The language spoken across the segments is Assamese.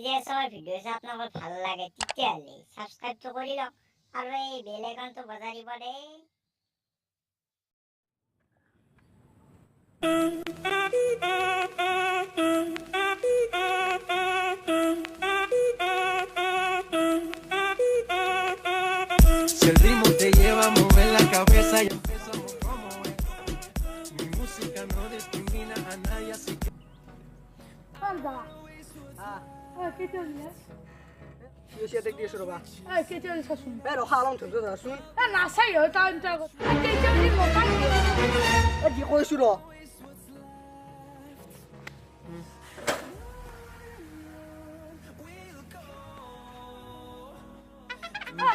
যে সময় ভিডিও চাই আপোনালোকৰ ভাল লাগে তেতিয়াহ'লে সাবস্ক্ৰাইবটো কৰি লওক আৰু এই বেল আইকনটো বজাই দিব দেই। Si el ritmo te lleva a mover la cabeza y empezamos como es. Mi música no discrimina a nadie, así que... Anda. ¿Qué te olvidas? Yo sí te quiero robar. ¿Qué te olvidas? Pero jalón te doy razón. No sé, yo tanto. ¿Qué te olvidas? ¿Qué coño suro?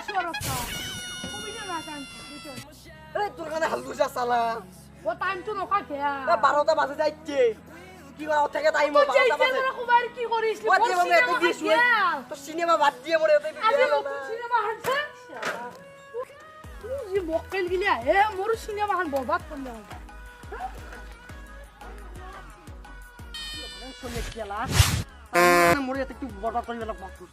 Shorota. ¿Cómo yo no canto? তোর কানে হালু যা সালা ও টাইম তো নকা কেয়া 12টা বাজে যাইছে কি করা থেকে টাইম 12টা বাজে কুমার কি করিস ও দিয়ে আমি এত দিছ তো সিনেমা বাদ দিয়ে মরে এত আরে নতুন সিনেমা হানছে তুই মক্কেল গিলা হে মোর সিনেমা হান বরবাদ করলে শুনে গেলা মরে এত একটু বড় করে গেল বাকু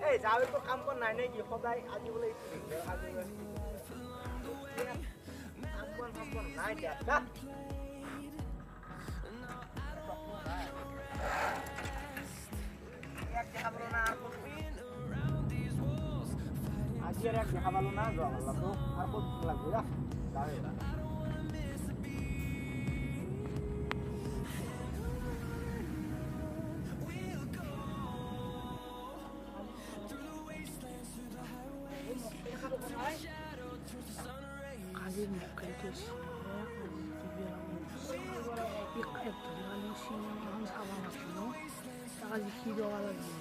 এই যাবে তো কাম কর নাই নাকি সদাই আজি বলে আজি কাম কর নাই দেখা এক দেখা বলো না আজি আর এক দেখা বলো না যাও আল্লাহ তো আর কত লাগবে না যাবে না কাজের মক্কেল তো সিনেমা হান সাবা না টাকা লিখি দেওয়া লাগবে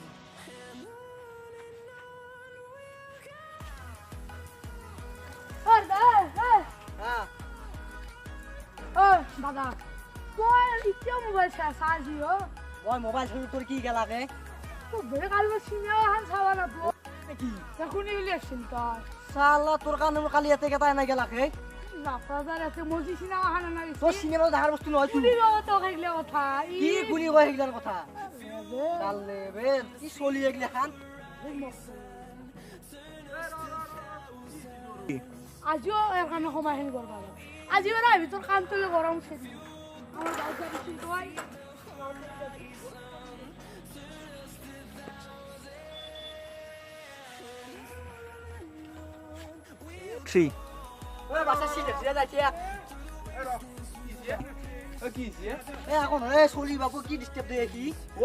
দাদা তোর ইচ্ছা মোবাইল সাজিও ওই মোবাইল ছবি তোর কি গেলাকে তো বেরে কালবে সিনেমা হান সাবা না তো কি এখনই ইলেকশন তো সালা তোর কানে কালি এতে গেতা না গেলাকে রাফাদার আছে মজি সিনেমা হান না তোর সিনেমা দেখার বস্তু নয় তুই তুই তো খাইলে কথা কি গুলি কই হেগলার কথা কালে বে কি চলি এগলি খান আজিও এখানে সময় হেন করবা আজিও না ভিতর কান তুলে গরম সেদি আমার গাও যাবি কিন্তু ভাই থ্রি ওই বাসা সিটে সিটে যাচ্ছে এ এখন এ চলি বাবু কি ডিস্টার্ব দেই কি ও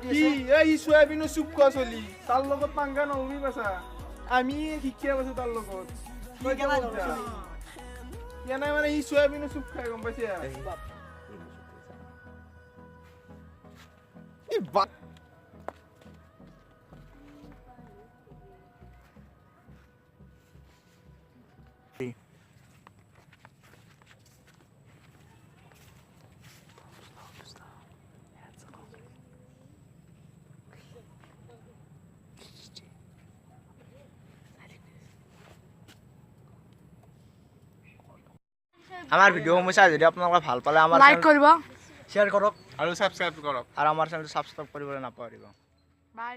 কি এই সোয়াবিন চুপ ক চলি তার লগত পাঙ্গা নলবি বাসা আমি শিক্ষা আছো তার লগত কি কেনা কেন মানে ই সোয়াবিন চুপ খাই গম পাইছে এই বাত আমার ভিডিওসমূহ চাই যদি আপোনালোকে ভাল পালে আমাৰ লাইক কৰিবা শেয়াৰ কৰক আৰু সাবস্ক্ৰাইব কৰক আৰু আমাৰ চেনেলটো সাবস্ক্ৰাইব কৰিবলৈ নাপাহৰিব। বাই